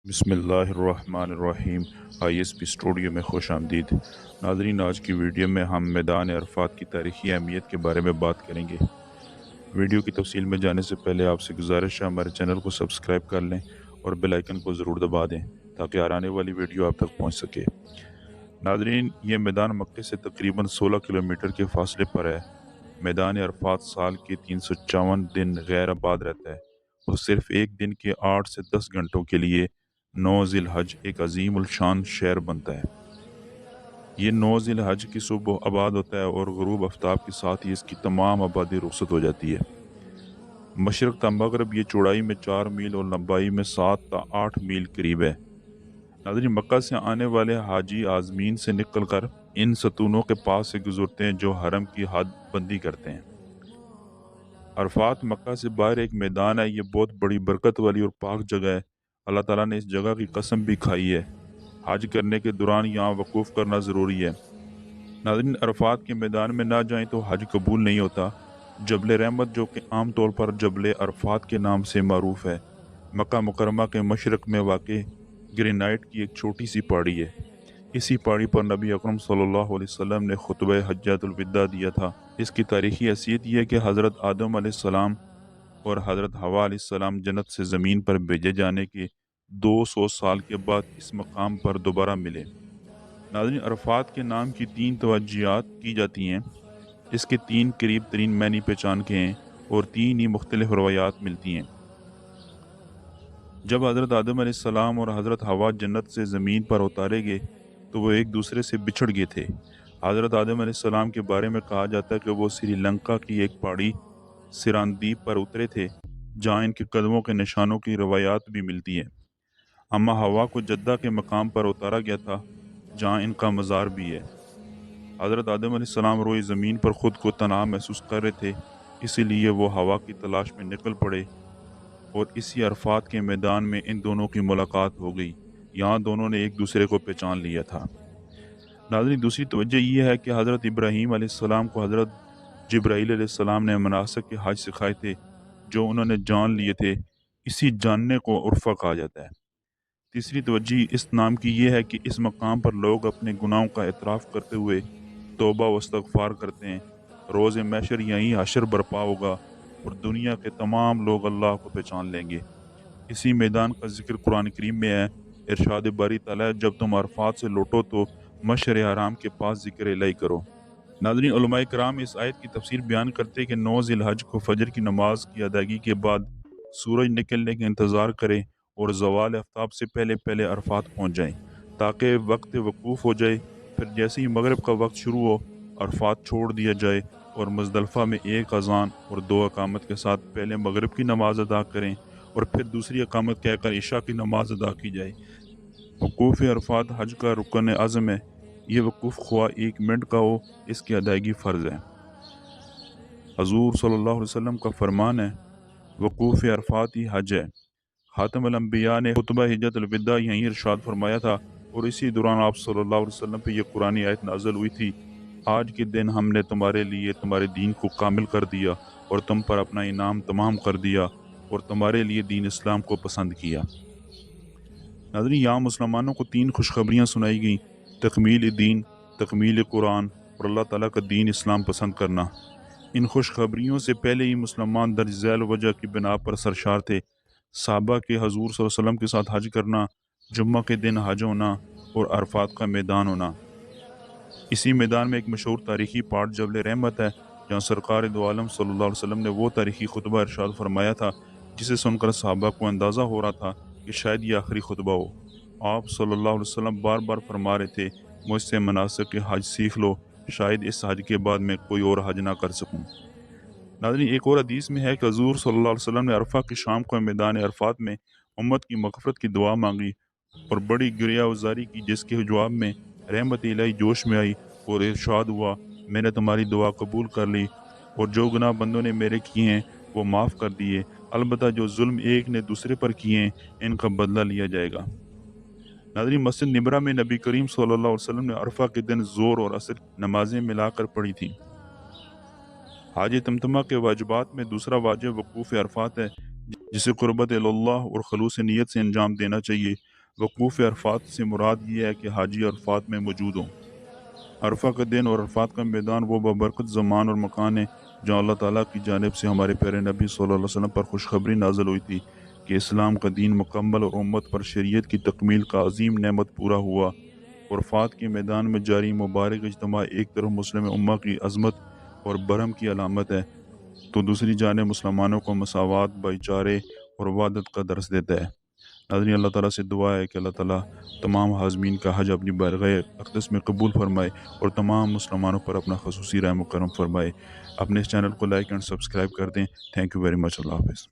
بسم اللہ الرحمن الرحیم۔ ISP اسٹوڈیو میں خوش آمدید ناظرین۔ آج کی ویڈیو میں ہم میدان عرفات کی تاریخی اہمیت کے بارے میں بات کریں گے۔ ویڈیو کی تفصیل میں جانے سے پہلے آپ سے گزارش ہے ہمارے چینل کو سبسکرائب کر لیں اور بیل آئیکن کو ضرور دبا دیں تاکہ آنے والی ویڈیو آپ تک پہنچ سکے۔ ناظرین، یہ میدان مکے سے تقریباً 16 کلومیٹر کے فاصلے پر ہے۔ میدان عرفات سال کے 354 دن غیر آباد رہتا ہے اور صرف ایک دن کے 8 سے 10 گھنٹوں کے لیے 9 ذی الحج ایک عظیم الشان شہر بنتا ہے۔ یہ 9 ذی الحج کی صبح آباد ہوتا ہے اور غروب آفتاب کے ساتھ ہی اس کی تمام آبادی رخصت ہو جاتی ہے۔ مشرق تا مغرب یہ چوڑائی میں 4 میل اور لمبائی میں 7 تا 8 میل قریب ہے۔ ناظرین، مکہ سے آنے والے حاجی عازمین سے نکل کر ان ستونوں کے پاس سے گزرتے ہیں جو حرم کی حد بندی کرتے ہیں۔ عرفات مکہ سے باہر ایک میدان ہے۔ یہ بہت بڑی برکت والی اور پاک جگہ ہے۔ اللہ تعالیٰ نے اس جگہ کی قسم بھی کھائی ہے۔ حج کرنے کے دوران یہاں وقوف کرنا ضروری ہے۔ ناظرین، عرفات کے میدان میں نہ جائیں تو حج قبول نہیں ہوتا۔ جبل رحمت، جو کہ عام طور پر جبل عرفات کے نام سے معروف ہے، مکہ مکرمہ کے مشرق میں واقع گرینائٹ کی ایک چھوٹی سی پہاڑی ہے۔ اسی پہاڑی پر نبی اکرم صلی اللہ علیہ وسلم نے خطبہ حجۃ الوداع دیا تھا۔ اس کی تاریخی حیثیت یہ ہے کہ حضرت آدم علیہ السلام اور حضرت حوا علیہ السلام جنت سے زمین پر بھیجے جانے کے 200 سال کے بعد اس مقام پر دوبارہ ملے۔ ناظرین، عرفات کے نام کی 3 توجیہات کی جاتی ہیں۔ اس کے 3 قریب ترین معنی پہچان کے ہیں اور 3 ہی مختلف روایات ملتی ہیں۔ جب حضرت آدم علیہ السلام اور حضرت حوا جنت سے زمین پر اتارے گئے تو وہ ایک دوسرے سے بچھڑ گئے تھے۔ حضرت آدم علیہ السلام کے بارے میں کہا جاتا ہے کہ وہ سری لنکا کی ایک پہاڑی سراندیپ پر اترے تھے جہاں ان کے قدموں کے نشانوں کی روایات بھی ملتی ہیں۔ اما حوا کو جدہ کے مقام پر اتارا گیا تھا جہاں ان کا مزار بھی ہے۔ حضرت آدم علیہ السلام روئے زمین پر خود کو تنہا محسوس کر رہے تھے، اسی لیے وہ حوا کی تلاش میں نکل پڑے اور اسی عرفات کے میدان میں ان دونوں کی ملاقات ہو گئی۔ یہاں دونوں نے ایک دوسرے کو پہچان لیا تھا۔ ناظرین، دوسری توجہ یہ ہے کہ حضرت ابراہیم علیہ السلام کو حضرت جبرائیل علیہ السلام نے مناسک کے حج سکھائے تھے جو انہوں نے جان لیے تھے۔ اسی جاننے کو عرفہ کہا جاتا ہے۔ تیسری توجہ اس نام کی یہ ہے کہ اس مقام پر لوگ اپنے گناہوں کا اعتراف کرتے ہوئے توبہ و استغفار کرتے ہیں۔ روز محشر یہیں حشر برپا ہوگا اور دنیا کے تمام لوگ اللہ کو پہچان لیں گے۔ اسی میدان کا ذکر قرآن کریم میں ہے۔ ارشاد باری تعالیٰ، جب تم عرفات سے لوٹو تو مشعر حرام کے پاس ذکر الہی کرو۔ ناظرین، علماء کرام اس آیت کی تفسیر بیان کرتے ہیں کہ 9 ذی الحج کو فجر کی نماز کی ادائیگی کے بعد سورج نکلنے کا انتظار کریں اور زوال آفتاب سے پہلے پہلے عرفات پہنچ جائیں تاکہ وقت وقوف ہو جائے۔ پھر جیسے ہی مغرب کا وقت شروع ہو، عرفات چھوڑ دیا جائے اور مزدلفہ میں 1 اذان اور 2 اقامت کے ساتھ پہلے مغرب کی نماز ادا کریں اور پھر دوسری اقامت کہہ کر عشاء کی نماز ادا کی جائے۔ وقوف عرفات حج کا رکن اعظم ہے۔ یہ وقوف خواہ 1 منٹ کا ہو، اس کی ادائیگی فرض ہے۔ حضور صلی اللہ علیہ وسلم کا فرمان ہے، وقوف عرفات ہی حج ہے۔ خاتم الانبیاء نے خطبہ حجۃ الوداع یہیں ارشاد فرمایا تھا اور اسی دوران آپ صلی اللہ علیہ وسلم پہ یہ قرآنی آیت نازل ہوئی تھی، آج کے دن ہم نے تمہارے لیے تمہارے دین کو کامل کر دیا اور تم پر اپنا انعام تمام کر دیا اور تمہارے لیے دین اسلام کو پسند کیا۔ ناظرین، یہاں مسلمانوں کو 3 خوشخبریاں سنائی گئیں: تکمیل دین، تکمیل قرآن اور اللہ تعالیٰ کا دین اسلام پسند کرنا۔ ان خوشخبریوں سے پہلے ہی مسلمان درج ذیل وجہ کی بنا پر سرشار تھے۔ صحابہ کے حضور صلی اللہ علیہ وسلم کے ساتھ حج کرنا، جمعہ کے دن حج ہونا اور عرفات کا میدان ہونا۔ اسی میدان میں ایک مشہور تاریخی پارٹ جبل رحمت ہے جہاں سرکار دو عالم صلی اللہ علیہ وسلم نے وہ تاریخی خطبہ ارشاد فرمایا تھا جسے سن کر صحابہ کو اندازہ ہو رہا تھا کہ شاید یہ آخری خطبہ ہو۔ آپ صلی اللہ علیہ وسلم بار بار فرما رہے تھے، مجھ سے مناسک کے حج سیکھ لو، شاید اس حج کے بعد میں کوئی اور حج نہ کر سکوں۔ ناظرین، ایک اور حدیث میں ہے کہ حضور صلی اللہ علیہ وسلم نے عرفہ کی شام کو میدان عرفات میں امت کی مغفرت کی دعا مانگی اور بڑی گریہ وزاری کی، جس کے جواب میں رحمت الہی جوش میں آئی اور ارشاد ہوا، میں نے تمہاری دعا قبول کر لی اور جو گناہ بندوں نے میرے کیے ہیں وہ معاف کر دیے، البتہ جو ظلم ایک نے دوسرے پر کیے ہیں ان کا بدلہ لیا جائے گا۔ ناظرین، مسجد نمرہ میں نبی کریم صلی اللہ علیہ وسلم نے عرفہ کے دن زور اور عصر نمازیں ملا کر پڑھی تھیں۔ حاج تمتمہ کے واجبات میں دوسرا واجب وقوف عرفات ہے جسے قربت اللہ اور خلوص نیت سے انجام دینا چاہیے۔ وقوف عرفات سے مراد یہ ہے کہ حاجی عرفات میں موجود ہوں۔ عرفہ کا دن اور عرفات کا میدان وہ بابرکت زمان اور مکان ہے جہاں اللہ تعالیٰ کی جانب سے ہمارے پیارے نبی صلی اللہ علیہ وسلم پر خوشخبری نازل ہوئی تھی کہ اسلام کا دین مکمل اور امت پر شریعت کی تکمیل کا عظیم نعمت پورا ہوا۔ عرفات کے میدان میں جاری مبارک اجتماع ایک طرف مسلم امہ کی عظمت اور برہم کی علامت ہے تو دوسری جانب مسلمانوں کو مساوات، بھائی چارے اور وحدت کا درس دیتا ہے۔ ناظرین، اللہ تعالیٰ سے دعا ہے کہ اللہ تعالیٰ تمام حاضمین کا حج اپنی بارگاہ اقدس میں قبول فرمائے اور تمام مسلمانوں پر اپنا خصوصی رحم و کرم فرمائے۔ اپنے اس چینل کو لائک اینڈ سبسکرائب کر دیں۔ Thank you very much. اللہ حافظ۔